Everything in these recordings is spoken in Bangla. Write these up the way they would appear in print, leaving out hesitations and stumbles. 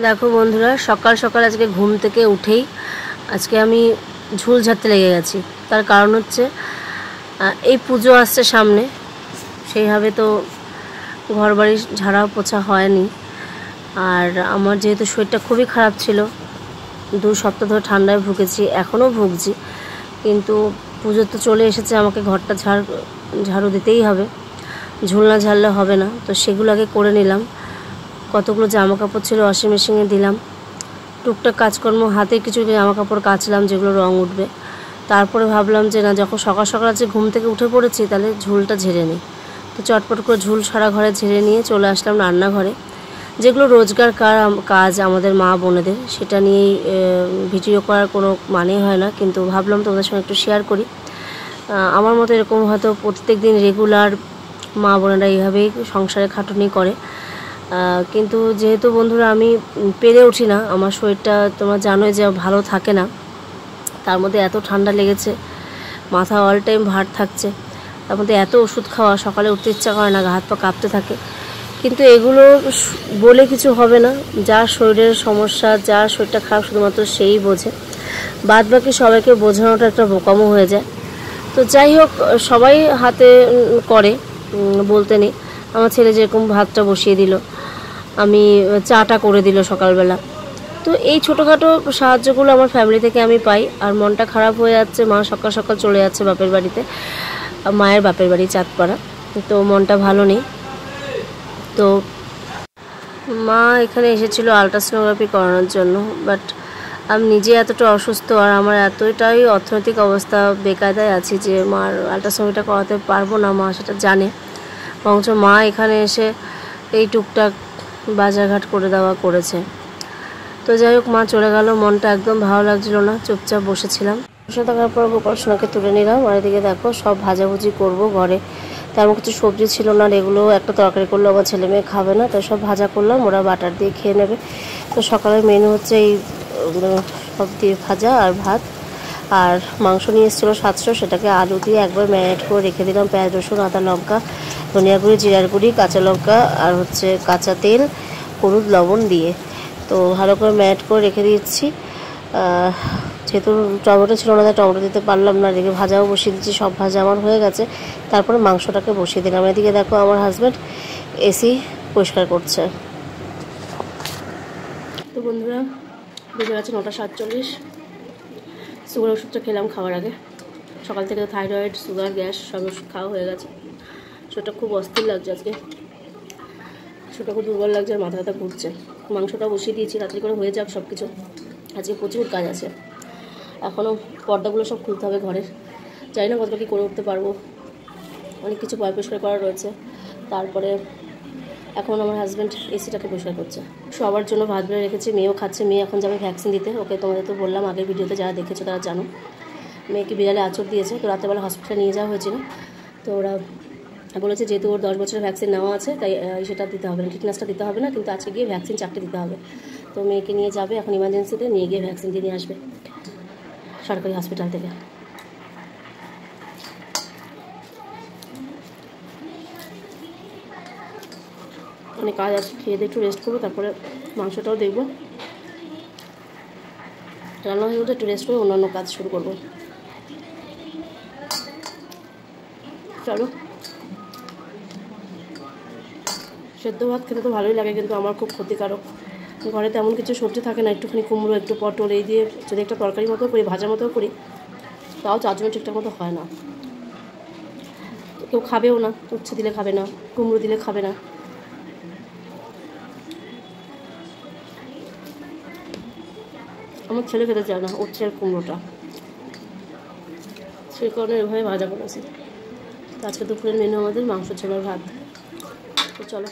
দেখো বন্ধুরা, সকাল সকাল আজকে ঘুম থেকে উঠেই আজকে আমি ঝুল ঝাড়তে লেগে গেছি। তার কারণ হচ্ছে এই পুজো আসছে সামনে, সেইভাবে তো ঘর বাড়ি ঝাড়া পোছা হয়নি। আর আমার যেহেতু শরীরটা খুবই খারাপ ছিল, 2 সপ্তাহ ধরে ঠান্ডায় ভুগেছি, এখনও ভুগছি, কিন্তু পুজো তো চলে এসেছে, আমাকে ঘরটা ঝাড়ু দিতেই হবে, ঝুল না ঝাড়লে হবে না। তো সেগুলো আগে করে নিলাম। কতগুলো জামা কাপড় ছিল ওয়াশিং মেশিনে দিলাম, টুকটাক কাজকর্ম হাতে কিছু জামা কাপড় কাচলাম যেগুলো রং উঠবে। তারপরে ভাবলাম যে না, যখন সকাল সকাল আজকে ঘুম থেকে উঠে পড়েছি তাহলে ঝুলটা ঝেড়ে নিই। তো চটপট করে ঝুল সারা ঘরে ঝেড়ে নিয়ে চলে আসলাম রান্নাঘরে। যেগুলো রোজগার কাজ আমাদের মা বোনেদের, সেটা নিয়েই ভিডিও করার কোনো মানে হয় না, কিন্তু ভাবলাম তোমাদের সঙ্গে একটু শেয়ার করি। আমার মতো এরকম হয়তো প্রত্যেক দিন রেগুলার মা বোনেরা এইভাবেই সংসারে খাটুনি করে, কিন্তু যেহেতু বন্ধুরা আমি পেরে উঠি না, আমার শরীরটা তোমরা জানোই যে ভালো থাকে না, তার মধ্যে এত ঠান্ডা লেগেছে, মাথা অল টাইম ভার থাকছে, তার মধ্যে এত ওষুধ খাওয়া, সকালে উঠতে ইচ্ছা করে না, হাত পা কাঁপতে থাকে। কিন্তু এগুলো বলে কিছু হবে না, যার শরীরের সমস্যা, যার শরীরটা খারাপ শুধুমাত্র সেই বোঝে, বাদ বাকি সবাইকে বোঝানোটা একটা বোকামো হয়ে যায়। তো যাই হোক, সবাই হাতে করে, বলতে নেই। আমার ছেলে যেরকম ভাতটা বসিয়ে দিল, আমি চাটা করে দিল সকালবেলা। তো এই ছোটোখাটো সাহায্যগুলো আমার ফ্যামিলি থেকে আমি পাই। আর মনটা খারাপ হয়ে যাচ্ছে, মা সকাল সকাল চলে যাচ্ছে বাপের বাড়িতে, মায়ের বাপের বাড়ি চাঁদপাড়া, তো মনটা ভালো নেই। তো মা এখানে এসেছিলো আলট্রাসোনোগ্রাফি করানোর জন্য, বাট আমি নিজে এতটা অসুস্থ আর আমার এতটাই অর্থনৈতিক অবস্থা বেকায়দায় আছি যে মার আলট্রাসোনোগ্রাফিটা করাতে পারবো না, মা সেটা জানে। বরঞ্চ মা এখানে এসে এই টুকটাক বাজারঘাট করে দেওয়া করেছে। তো যাই হোক, মা চলে গেল, মনটা একদম ভালো লাগছিল না, চুপচাপ বসেছিলাম। বসে থাকার পর গোপালসোনাকে তুলে নিলাম। আর এদিকে দেখো সব ভাজাভুজি করব ঘরে, তেমন কিছু সবজি ছিল না, এগুলো একটা তরকারি করলে আমার ছেলে মেয়ে খাবে না, তো সব ভাজা করলাম, ওরা বাটার দিয়ে খেয়ে নেবে। তো সকালের মেনু হচ্ছে এই সব দিয়ে ভাজা আর ভাত। আর মাংস নিয়ে এসেছিলো 700, সেটাকে আলু দিয়ে একবার ম্যারিনেট করে রেখে দিলাম, পেঁয়াজ রসুন আদা লঙ্কা ধনিয়া গুঁড়ি জিরার গুঁড়ি কাঁচা লঙ্কা আর হচ্ছে কাঁচা তেল হলুদ লবণ দিয়ে, তো ভালো করে ম্যারিনেট করে রেখে দিচ্ছি। যেহেতু টমেটো ছিল না, তাই টমেটো দিতে পারলাম না, এদিকে ভাজাও বসিয়ে দিচ্ছি, সব ভাজা আমার হয়ে গেছে। তারপরে মাংসটাকে বসিয়ে দিলাম। এদিকে দেখো আমার হাজব্যান্ড এসি পরিষ্কার করছে। তো বন্ধুরা, বেজে গেছে 9:47। সুগার ওষুধটা খেলাম খাওয়ার আগে। সকাল থেকে থাইরয়েড, সুগার, গ্যাস সব ওষুধ খাওয়া হয়ে গেছে। শরীরটা খুব অস্থির লাগছে আজকে, শরীরটা খুব দুর্বল লাগছে আর মাথা ব্যথা ঘুরছে। মাংসটা বসিয়ে দিয়েছি, রাত্রি করে হয়ে যাক সব কিছু। আজকে প্রচুর কাজ আছে, এখনও পর্দাগুলো সব খুলতে হবে ঘরের, জানি না কতটা কী করে উঠতে পারবো, অনেক কিছু পরিষ্কার করা রয়েছে। তারপরে এখন আমার হাজব্যান্ড এসিটাকে পরিষ্কার করছে। সবার জন্য ভাত বেড়ে রেখেছি, মেয়েও খাচ্ছে। মেয়ে এখন যাবে ভ্যাকসিন দিতে, ওকে তোমাদের তো বললাম আগের ভিডিওতে, যারা দেখেছো তারা জানো। মেয়েকে বিড়ালে আঁচড় দিয়েছে, তো রাত্রেবেলা হসপিটালে নিয়ে যাওয়া হয়েছিল। তো ওরা বলেছে যেহেতু ওর 10 বছরের ভ্যাকসিন নেওয়া আছে, তাই সেটা দিতে হবে না, টিটনাসটা দিতে হবে না, কিন্তু আজকে গিয়ে ভ্যাকসিন 4টে দিতে হবে। তো মেয়েকে নিয়ে যাবে এখন ইমার্জেন্সিতে, নিয়ে গিয়ে ভ্যাকসিন দিয়ে নিয়ে আসবে সরকারি হসপিটাল থেকে। অনেক কাজ আছে, খেয়ে দিয়ে একটু রেস্ট করবো, তারপরে মাংসটাও দেখবো, রান্না হয়ে গেলে একটু রেস্ট করে অন্যান্য কাজ শুরু করবো। চলো, সেদ্ধ ভাত খেতে তো ভালোই লাগে, কিন্তু আমার খুব ক্ষতিকারক। ঘরে তেমন কিছু সবজি থাকে না, একটুখানি কুমড়ো, একটু পটল, এই দিয়ে যদি একটা তরকারি মতো করি, ভাজা মতো করি, তাও 4 জন ঠিকঠাক মতো হয় না। কেউ খাবেও না, উচ্ছে দিলে খাবে না, কুমড়ো দিলে খাবে না। আমার ছেলে খেতে চায় না উচ্ছে আর কুমড়োটা, সেই কারণে এভাবে ভাজা করেছি। তো আজকে দুপুরের মেনু আমাদের মাংস ছোলার ভাত। তো চলো,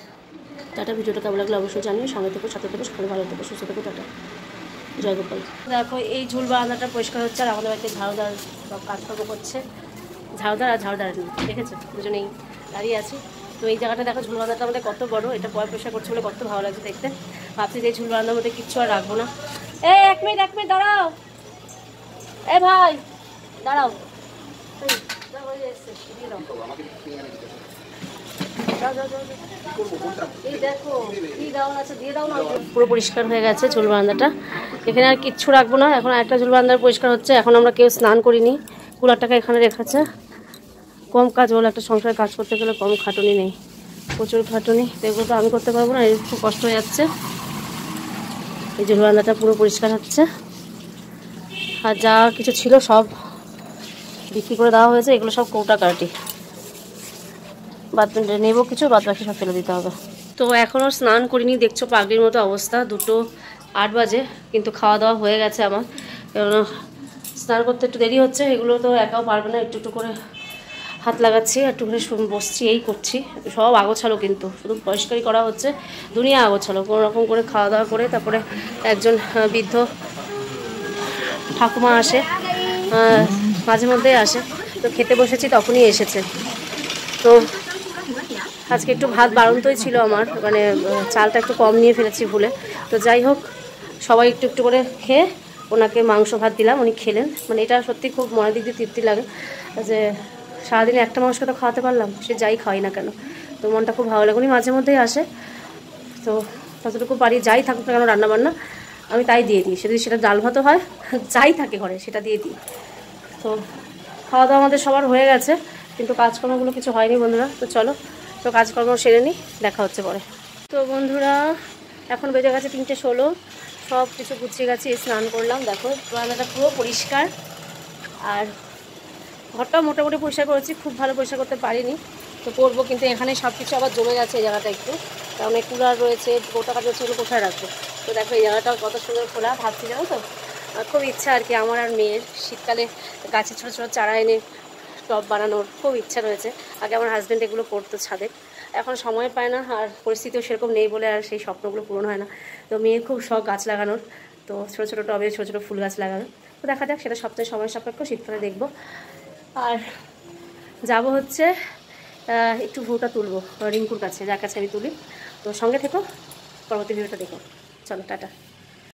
টাটা। ভিডিওটা কেমন লাগলে অবশ্যই জানিও, সঙ্গে থেকে সাথে থেকে সকালে ভালো থেকে সুস্থ থেকে, টাটা, জয় গোপাল। দেখো এই ঝুল বারান্দাটা পরিষ্কার হচ্ছে, আর আমাদের বাড়িতে ঝাড়ুদার সব কাজকর্ম করছে। ঝাড়ুদার আর ঝাড়ুদার দেখেছো, দুজনেই দাঁড়িয়ে আছি। তো এই জায়গাটা দেখো, ঝুল বারান্দাটা আমাদের কত বড়, এটা পরিষ্কার করছে বলে কত ভালো লাগছে দেখতে। ভাবছি যে ঝুল বারান্দার মধ্যে কিচ্ছু আর রাখবো না। এক মিনিট দাঁড়াও, ভাই দাঁড়াও, যাও যাও যাও। পুরো পরিষ্কার হয়ে গেছে ঝুল বারান্দাটা। এখানে আর কিচ্ছু রাখবো না, এখন একটা ঝুল বারান্দার পরিষ্কার হচ্ছে। এখন আমরা কেউ স্নান করিনি, কুলারটাকে এখানে রেখেছে। কম কাজ হলো, একটা সংসারে কাজ করতে গেলে কম খাটুনি নেই, প্রচুর খাটুনি। তো এগুলো তো আমি করতে পারবো না, এর খুব কষ্ট হয়ে যাচ্ছে। এই ঝুল বারান্দাটা পুরো পরিষ্কার হচ্ছে। আর যা কিছু ছিল সব বিক্রি করে দেওয়া হয়েছে, এগুলো সব কৌটা কাটি। বাথরুমে নেবো কিছু, বাদ বাকি সব ফেলে দিতে হবে। তো এখনও স্নান করিনি, দেখছো পাগলির মতো অবস্থা। 2:08 বাজে, কিন্তু খাওয়া দাওয়া হয়ে গেছে আমার। কেননা স্নান করতে একটু দেরি হচ্ছে, এগুলো তো একাও পারবে না, একটু একটু করে হাত লাগাচ্ছি, একটুখানি বসছি, এই করছি। সব আগোছালো, কিন্তু শুধু পরিষ্কারই করা হচ্ছে, দুনিয়া আগোছালো। কোনো রকম করে খাওয়া দাওয়া করে তারপরে একজন বৃদ্ধ ঠাকুমা আসে, মাঝে মধ্যেই আসে। তো খেতে বসেছি, তখনই এসেছে। তো আজকে একটু ভাত বাড়ন্তই ছিল আমার, মানে চালটা একটু কম নিয়ে ফেলেছি ভুলে। তো যাই হোক, সবাই একটু একটু করে খেয়ে ওনাকে মাংস ভাত দিলাম, উনি খেলেন। মানে এটা সত্যি খুব মনের দিক দিয়ে তৃপ্তি লাগে যে সারাদিনে একটা মানুষকে তো খাওয়াতে পারলাম, সে যাই খাওয়াই না কেন। তো মনটা খুব ভালো লাগে। উনি মাঝে মধ্যেই আসে, তো ততটুকু পারি, যাই থাকুক না কেন রান্নাবান্না আমি তাই দিয়ে দিই। যদি সেটা ডাল ভাতও হয়, যাই থাকে ঘরে সেটা দিয়ে দিই। তো খাওয়া দাওয়া আমাদের সবার হয়ে গেছে, কিন্তু কাজকর্মগুলো কিছু হয়নি বন্ধুরা। তো চলো, তো কাজকর্ম সেরে নিই, দেখা হচ্ছে পরে। তো বন্ধুরা, এখন বেজে গেছে 3:16। সব কিছু গুছিয়ে গেছি, স্নান করলাম। দেখো রান্নাটা পুরো পরিষ্কার, আর ঘরটাও মোটামুটি পরিষ্কার করেছি, খুব ভালো পরিষ্কার করতে পারিনি, তো করবো। কিন্তু এখানে সব কিছু আবার জমে গেছে এই জায়গাটা একটু, কারণ এই কুলার রয়েছে, গোটা কাজ রয়েছে, এগুলো কোথায় রাখবো। তো দেখো এই জায়গাটাও কত সুন্দর খোলা, ভাবছি জানো তো, খুব ইচ্ছা আর কি আমার আর মেয়ের শীতকালে গাছে ছোটো ছোটো চারা এনে টব বানানোর খুব ইচ্ছা রয়েছে। আগে আমার হাজব্যান্ড এগুলো করতো ছাদে, এখন সময় পায় না, আর পরিস্থিতিও সেরকম নেই বলে আর সেই স্বপ্নগুলো পূরণ হয় না। তো মেয়ের খুব শখ গাছ লাগানোর, তো ছোটো ছোটো টবে ছোটো ছোটো ফুল গাছ লাগানো। তো দেখা যাক, সেটা সপ্তাহে সময় সাপেক্ষ, শীতকালে দেখবো। আর যাব হচ্ছে একটু ভুটা তুলবো রিঙ্কুর কাছে, যার কাছে আমি তুলি। তো সঙ্গে থেকো, পরবর্তী ভিডিওটা দেখো। চলো, টাটা।